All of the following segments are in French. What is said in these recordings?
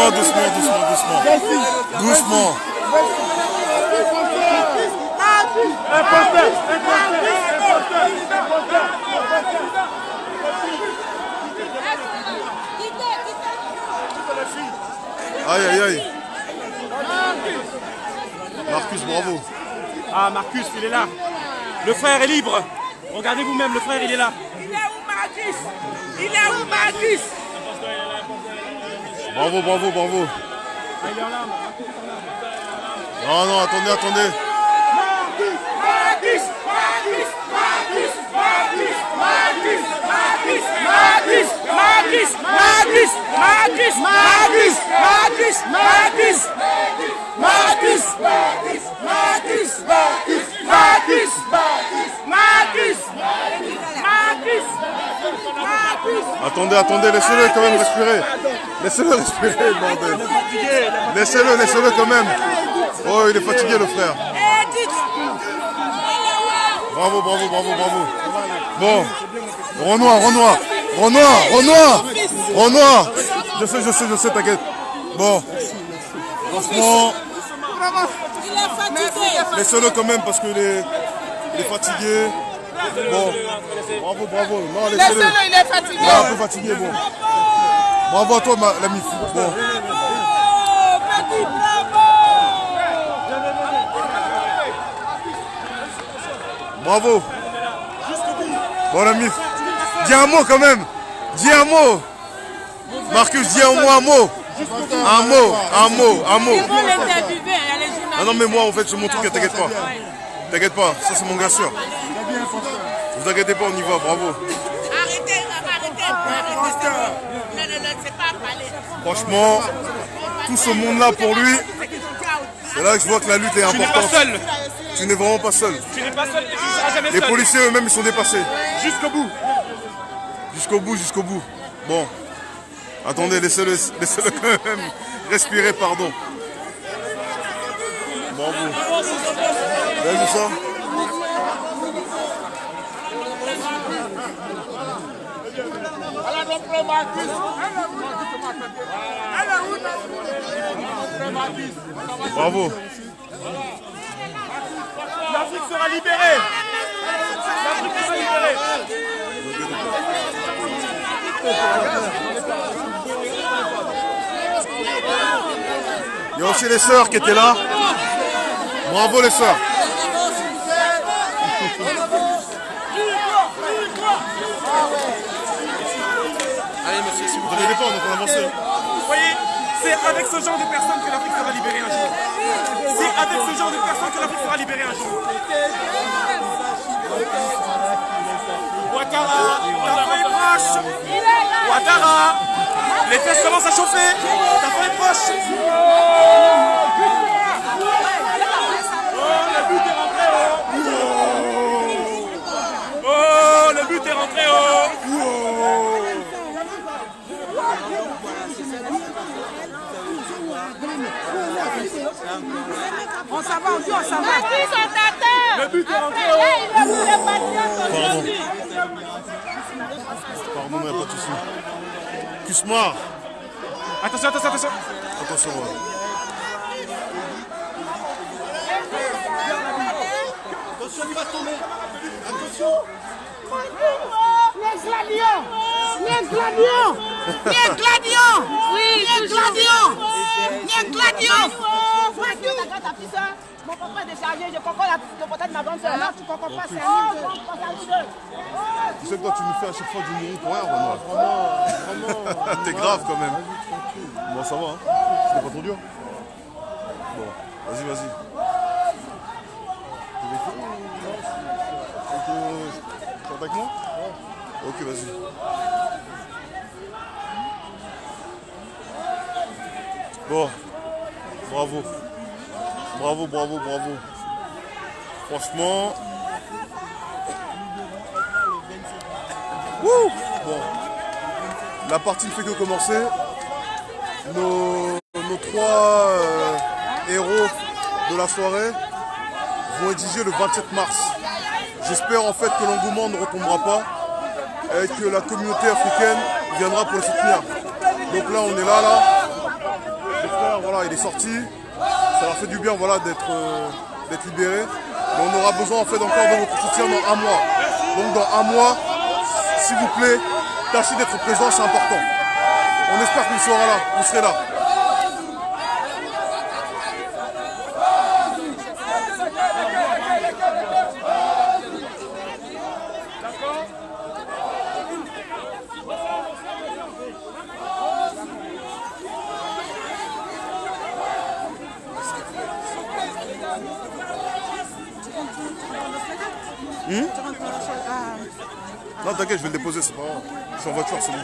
Doucement, doucement, doucement, doucement. Doucement. Aïe, aïe, aïe. Marcus, bravo. Ah, Marcus, il est là. Le frère est libre. Regardez vous-même, le frère, il est là. Il est où Marcus? Il est où Marcus? Bravo, bravo, bravo. Non, non, attendez, attendez. Marcus! Marcus! Marcus! Marcus! Marcus! Marcus! Marcus! Marcus! Marcus! Marcus! Marcus! Marcus! Marcus! Marcus! Marcus! Marcus! Marcus! Attendez, attendez, laissez-le quand même respirer. Laissez-le respirer, bordel. Laissez-le, laissez-le quand même. Oh, il est fatigué, le frère. Bravo, bravo, bravo, bravo. Bon, Renoir, Renoir, Renoir, Renoir, Renoir. Je sais, t'inquiète. Bon, franchement, laissez-le quand même parce qu'il est fatigué. Bon, bravo, bravo. Non, laissez-le. Il est fatigué. Il est un peu fatigué, bon. Bravo à toi, l'ami. Bon. Bravo. Bon, l'ami. Dis un mot quand même. Dis un mot. Marcus, dis au moins un mot. Un mot, un mot, un mot. Non, non, mais moi, en fait, c'est mon truc, t'inquiète pas. T'inquiète pas, ça, c'est mon gars sûr. Vous inquiétez pas, on y va, bravo. Arrêtez, arrêtez. C'est pas parler. Franchement, tout ce monde-là pour lui, c'est là que je vois que la lutte est importante. Tu n'es pas seul. Tu n'es vraiment pas seul. Tu n'es pas seul et tu ne seras jamais seul. Les policiers eux-mêmes, ils sont dépassés. Jusqu'au bout. Jusqu'au bout, jusqu'au bout. Bon. Attendez, laissez-le quand même respirer, pardon. Bravo. Vous avez vu ça? Bravo. L'Afrique sera libérée. L'Afrique sera libérée. Il y a aussi les sœurs qui étaient là. Bravo les sœurs. Allez monsieur, s'il vous plaît. Vous n'avez pas, donc on avance. Vous voyez, c'est avec ce genre de personnes que l'Afrique sera libérée un jour. C'est avec ce genre de personnes que l'Afrique sera libérée un jour. Ouattara, ta fin est proche. Ouattara, les fesses commencent à chauffer. Ta fin est proche. Oh, le but est rentré haut. Oh, le but est rentré haut. On s'en va, on dit on s'en va. Le but est rentré haut. Pardon. Pardon, mais pas de soucis. Kusma. Attention, attention, attention. Attention. Attention, il va tomber. Attention. Les gladions. Les gladions. Les gladions. Oui, les gladions. Les gladions. Mon papa est déchargé, je comprends le portrait de ma grande soeur. Non, tu comprends pas, c'est un Tu sais que toi, tu nous fais à chaque fois du mourir pour rien, Renoir. T'es grave quand même. Bon, ça va, hein. C'était pas trop dur. Bon, vas-y, vas-y. Tu rentres avec moi? Ok, vas-y. Bon, bravo. Bravo, bravo, bravo. Franchement. Wouh! Bon. La partie ne fait que commencer. Nos trois héros de la soirée vont édiger le 27 mars. J'espère en fait que l'engouement ne retombera pas et que la communauté africaine viendra pour le soutenir. Donc là, on est là. voilà, il est sorti. Ça leur fait du bien, voilà, d'être libéré. Mais on aura besoin en fait encore de votre soutien dans un mois. Donc dans un mois, s'il vous plaît, tâchez d'être présent, c'est important. On espère que vous serez là. Vous serez là. Non, t'inquiète, je vais le déposer, c'est pas grave. Je suis en voiture, c'est bon.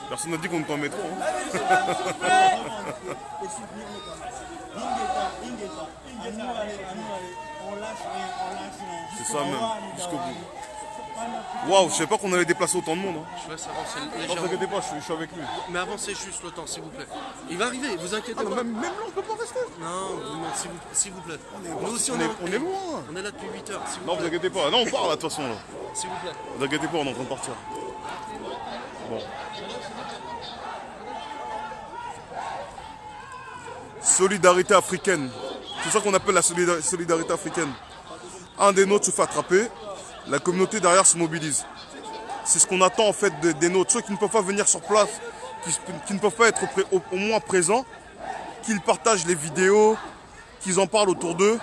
Personne n'a dit qu'on était en métro. Hein. C'est ça même, jusqu'au bout. Waouh, je savais pas qu'on allait déplacer autant de monde. Hein. Je vais s'avancer Ne légèrement. vous inquiétez pas, je suis avec lui. Mais avancez juste le temps, s'il vous plaît. Il va arriver, vous inquiétez pas. Même là, on peut pas rester. Non, s'il vous plaît. Nous aussi, On est loin. On est là depuis 8 heures, s'il vous Non, vous plaît. inquiétez pas. Non, on part là, de toute façon. Là. S'il vous plaît. Vous inquiétez pas, on est en train de partir. Bon. Solidarité africaine. C'est ça qu'on appelle la solidarité africaine. Un des nôtres se fait attraper, la communauté derrière se mobilise. C'est ce qu'on attend en fait des nôtres. Ceux qui ne peuvent pas venir sur place, qui ne peuvent pas être au moins présents, qu'ils partagent les vidéos, qu'ils en parlent autour d'eux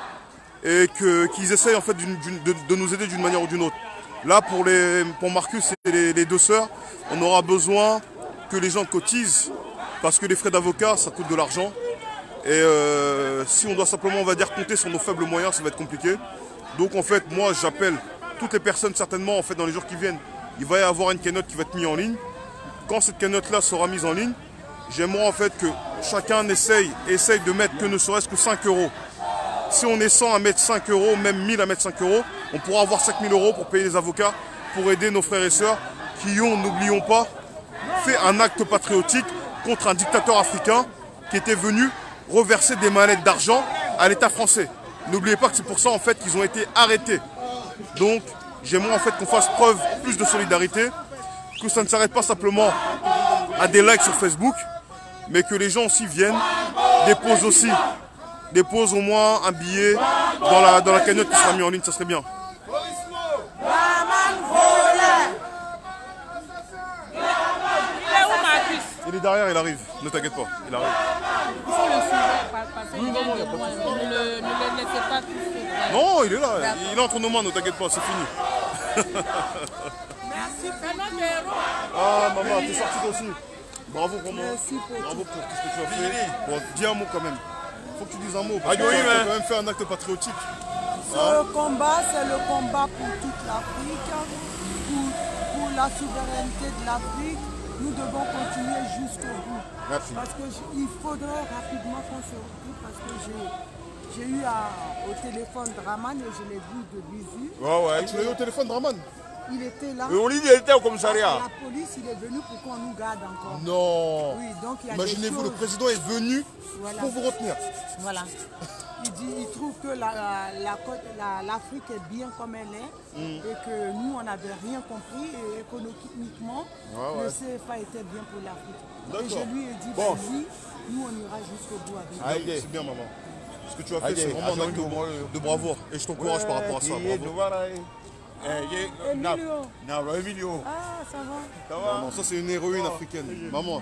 et qu'ils essayent en fait de nous aider d'une manière ou d'une autre. Là pour Marcus et les deux sœurs, on aura besoin que les gens cotisent parce que les frais d'avocat ça coûte de l'argent. Et si on doit simplement, on va dire, compter sur nos faibles moyens, ça va être compliqué. Donc en fait, moi j'appelle toutes les personnes certainement en fait dans les jours qui viennent. Il va y avoir une cagnotte qui va être mise en ligne. Quand cette cagnotte-là sera mise en ligne, j'aimerais en fait que chacun essaye de mettre que ne serait-ce que 5 euros. Si on est 100 à mettre 5 euros, même 1000 à mettre 5 euros, on pourra avoir 5000 euros pour payer les avocats, pour aider nos frères et sœurs qui ont, n'oublions pas, fait un acte patriotique contre un dictateur africain qui était venu reverser des manettes d'argent à l'État français. N'oubliez pas que c'est pour ça en fait qu'ils ont été arrêtés. Donc j'aimerais en fait qu'on fasse preuve plus de solidarité, que ça ne s'arrête pas simplement à des likes sur Facebook, mais que les gens aussi viennent, déposent au moins un billet dans la cagnotte qui sera mise en ligne, ça serait bien. Il est derrière, il arrive, ne t'inquiète pas, il arrive. Non, il est là, il est entre nos mains, ne t'inquiète pas, c'est fini. Ah maman, t'es sorti toi aussi. Bravo maman. Bravo pour tout ce que tu as fait. Bon, dis un mot quand même. Faut que tu dises un mot parce que tu as quand même fait un acte patriotique. Ce combat, c'est le combat pour toute l'Afrique, pour la souveraineté de l'Afrique. Nous devons continuer jusqu'au bout. Merci. Parce qu'il faudrait rapidement qu'on se retrouve parce que j'ai eu au téléphone Draman et je l'ai vu de visu. Ouais, tu l'as eu au téléphone Draman? Il était là. Olivier était au commissariat. La police, il est venu pour qu'on nous garde encore. Non. Oui, donc il y a Imaginez-vous, le président est venu pour vous retenir. Voilà. Il trouve que l'Afrique est bien comme elle est et que nous, on n'avait rien compris et économiquement, le CFA était bien pour l'Afrique. Et je lui ai dit, bon. Oui, nous, on ira jusqu'au bout avec lui. C'est bien, maman. Ce que tu as fait, c'est vraiment un acte de bravoure. Et je t'encourage par rapport à ça. Emilio. Ah, ça va. Non, ça c'est une héroïne africaine. Maman,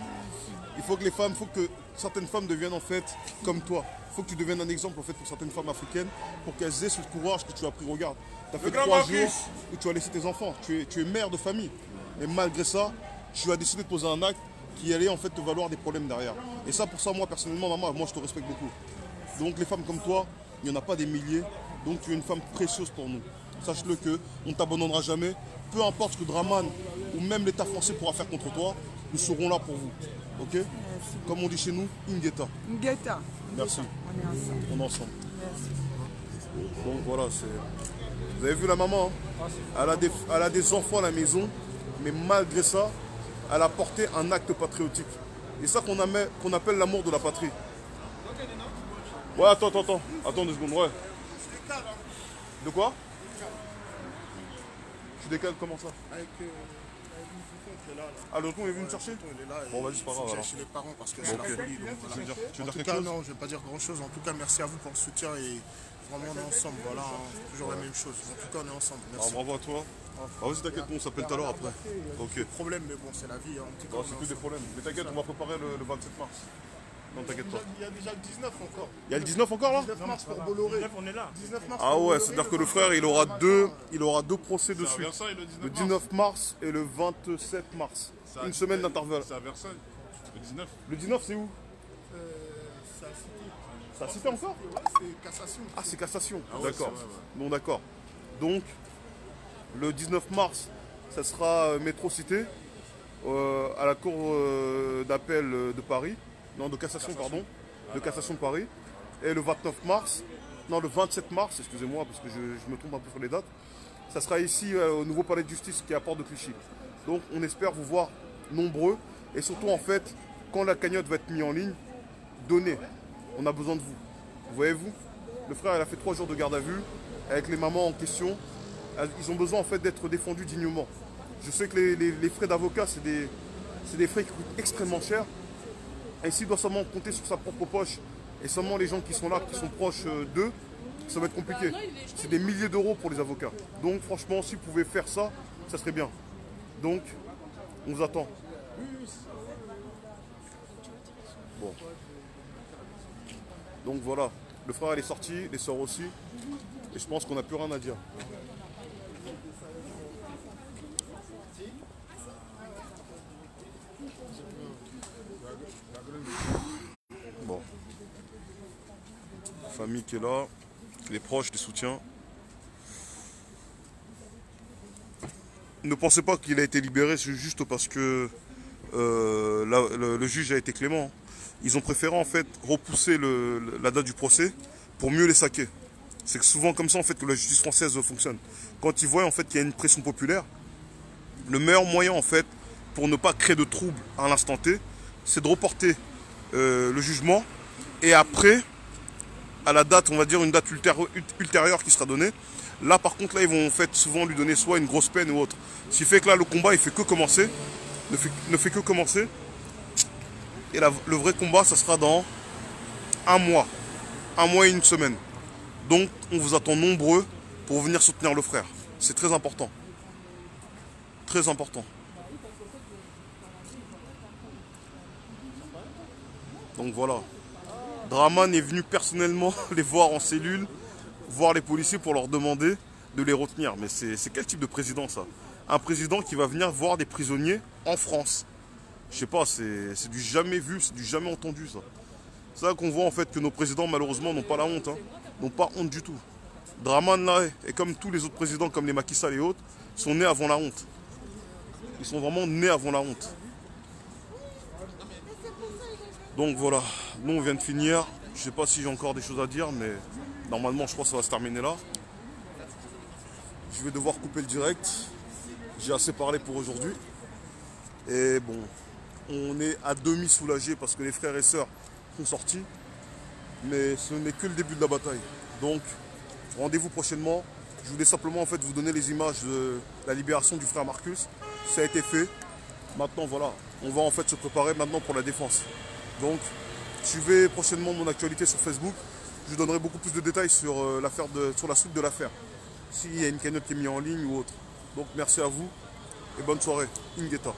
il faut que les femmes, certaines femmes deviennent en fait comme toi. Il faut que tu deviennes un exemple en fait pour certaines femmes africaines pour qu'elles aient ce courage que tu as pris. Regarde, tu as fait 3 jours où tu as laissé tes enfants. Tu es mère de famille. Et malgré ça, tu as décidé de poser un acte qui allait en fait te valoir des problèmes derrière. Et ça, pour ça, moi personnellement, maman, moi je te respecte beaucoup. Donc les femmes comme toi, il n'y en a pas des milliers. Donc tu es une femme précieuse pour nous. Sache-le que on ne t'abandonnera jamais. Peu importe ce que Draman ou même l'État français pourra faire contre toi, nous serons là pour vous. Ok? Merci. Comme on dit chez nous, Ingeta. Ingeta. Merci. On est ensemble. On est ensemble. Merci. Donc voilà, vous avez vu la maman, hein? Elle a des enfants à la maison, mais malgré ça, elle a porté un acte patriotique. Et ça qu'on appelle l'amour de la patrie. Ouais, attends 2 secondes, ouais. De quoi? Tu décales comment ça? Avec une tonton qui est là. Ah, le tonton est venu me chercher? Il est là. Bon, vas-y, c'est pas grave. J'aille alors. chez les parents parce que Bon, c'est ok. la folie. Donc, voilà. Tu veux dire En tout quelque cas, chose? non, je ne vais pas dire grand chose. En tout cas, merci à vous pour le soutien et vraiment on est ensemble. Voilà, hein, toujours la même chose. En tout cas, on est ensemble. Ah, Merci. bravo à toi. Ah, vas-y, t'inquiète, on s'appelle tout à l'heure après. Ok. Problème, mais bon, c'est la vie. Hein. En tout cas, Non, on c'est est plus des ensemble. problèmes. Mais t'inquiète, on va préparer le 27 mars. Non, t'inquiète pas. Il y a déjà le 19 encore. Il y a le 19 encore là? 19 mars pour Bolloré. On est là. 19 mars Ah pour ouais, Bolloré, c'est-à-dire que le frère, il aura deux procès de C'est à suite. Versailles Le 19 mars et le 27 mars. Une semaine d'intervalle. C'est à Versailles. Le 19. Le 19, c'est où? C'est à Cité. C'est à Cité encore? Ouais, c'est cassation. Ah, c'est cassation. ouais, D'accord. c'est vrai, ouais. Bon, d'accord. Donc, le 19 mars, ça sera métro Cité, à la cour d'appel de Paris. Non, de cassation, pardon. De cassation de Paris. Et le 29 mars, non, le 27 mars, excusez-moi, parce que je me trompe un peu sur les dates, ça sera ici au nouveau palais de justice qui est à Porte de Clichy. Donc, on espère vous voir nombreux. Et surtout, en fait, quand la cagnotte va être mise en ligne, donnez. On a besoin de vous. Voyez-vous, le frère, il a fait 3 jours de garde à vue avec les mamans en question. Ils ont besoin en fait d'être défendus dignement. Je sais que les frais d'avocat, c'est des frais qui coûtent extrêmement cher. Et s'il doit seulement compter sur sa propre poche et seulement les gens qui sont là, qui sont proches d'eux, ça va être compliqué. C'est des milliers d'euros pour les avocats. Donc franchement, si vous pouvez faire ça, ça serait bien. Donc, on vous attend. Bon. Donc voilà, le frère il est sorti, les sœurs aussi. Et je pense qu'on n'a plus rien à dire. Bon. Famille qui est là, les proches, les soutiens. Ne pensez pas qu'il a été libéré juste parce que le juge a été clément. Ils ont préféré en fait repousser la date du procès pour mieux les saquer. C'est souvent comme ça en fait que la justice française fonctionne. Quand ils voient en fait qu'il y a une pression populaire, le meilleur moyen en fait pour ne pas créer de troubles à l'instant T, c'est de reporter le jugement et après, à la date, on va dire une date ultérieure qui sera donnée. Là par contre, là ils vont en fait souvent lui donner soit une grosse peine ou autre. Ce qui fait que là le combat il fait que commencer, ne fait que commencer. Et le vrai combat, ça sera dans un mois et une semaine. Donc, on vous attend nombreux pour venir soutenir le frère. C'est très important. Très important. Donc voilà. Draman est venu personnellement les voir en cellule, voir les policiers pour leur demander de les retenir. Mais c'est quel type de président ça? Un président qui va venir voir des prisonniers en France. Je sais pas, c'est du jamais vu, c'est du jamais entendu ça. C'est là qu'on voit en fait que nos présidents malheureusement n'ont pas la honte, hein. N'ont pas honte du tout. Draman là, et comme tous les autres présidents comme les Macky Sall et autres, sont nés avant la honte. Ils sont vraiment nés avant la honte. Donc voilà, nous on vient de finir. Je sais pas si j'ai encore des choses à dire, mais normalement je crois que ça va se terminer là. Je vais devoir couper le direct. J'ai assez parlé pour aujourd'hui. Et bon, on est à demi soulagé parce que les frères et sœurs sont sortis. Mais ce n'est que le début de la bataille. Donc, rendez-vous prochainement. Je voulais simplement en fait vous donner les images de la libération du frère Marcus. Ça a été fait. Maintenant, voilà, on va en fait se préparer maintenant pour la défense. Donc, suivez prochainement mon actualité sur Facebook. Je vous donnerai beaucoup plus de détails sur, sur la suite de l'affaire. S'il y a une cagnotte qui est mise en ligne ou autre. Donc, merci à vous et bonne soirée. Ingeta.